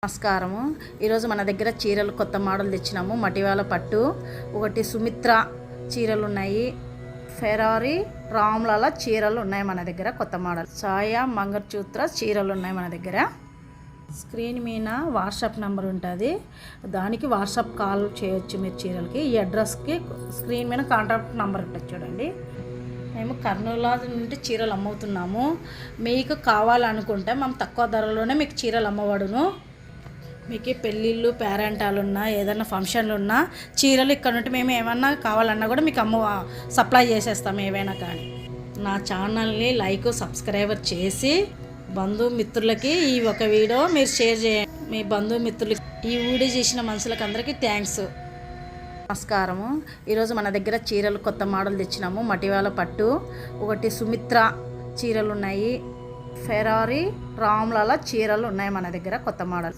నమస్కారము. ఈరోజు మన దగ్గర చీరలు కొత్త మోడల్ తెచ్చినాము. మటివాల పట్టు ఒకటి, సుమిత్ర చీరలు ఉన్నాయి, ఫెరారీ రామ్లాల చీరలు ఉన్నాయి మన దగ్గర. కొత్త మోడల్ ఛాయా మంగళసూత్ర చీరలు ఉన్నాయి మన దగ్గర. స్క్రీన్ మీద వాట్సాప్ నెంబర్ ఉంటుంది, దానికి వాట్సాప్ కాల్ చేయొచ్చు మీరు చీరలకి. ఈ అడ్రస్కి స్క్రీన్ మీద కాంటాక్ట్ నెంబర్ ఉంటుంది చూడండి. మేము కర్నూలు నుండి చీరలు అమ్ముతున్నాము. మీకు కావాలనుకుంటే మేము తక్కువ ధరలోనే మీకు చీరలు అమ్మబడును. మీకు పెళ్ళిళ్ళు, పేరెంటాలు ఉన్నా, ఏదైనా ఫంక్షన్లు ఉన్నా చీరలు ఇక్కడ నుండి మేము ఏమన్నా కావాలన్నా కూడా మీకు సప్లై చేసేస్తాము ఏవైనా కానీ. నా ఛానల్ని లైక్, సబ్స్క్రైబర్ చేసి బంధుమిత్రులకి ఈ ఒక వీడియో మీరు షేర్ చేయండి. మీ బంధుమిత్రులకి ఈ వీడియో చేసిన మనుషులకు అందరికీ థ్యాంక్స్. నమస్కారము. ఈరోజు మన దగ్గర చీరలు కొత్త మోడల్ తెచ్చినాము. మటివాల పట్టు ఒకటి, సుమిత్ర చీరలు ఉన్నాయి, ఫెరారీ రామ్లాల చీరలు ఉన్నాయి మన దగ్గర. కొత్త మోడల్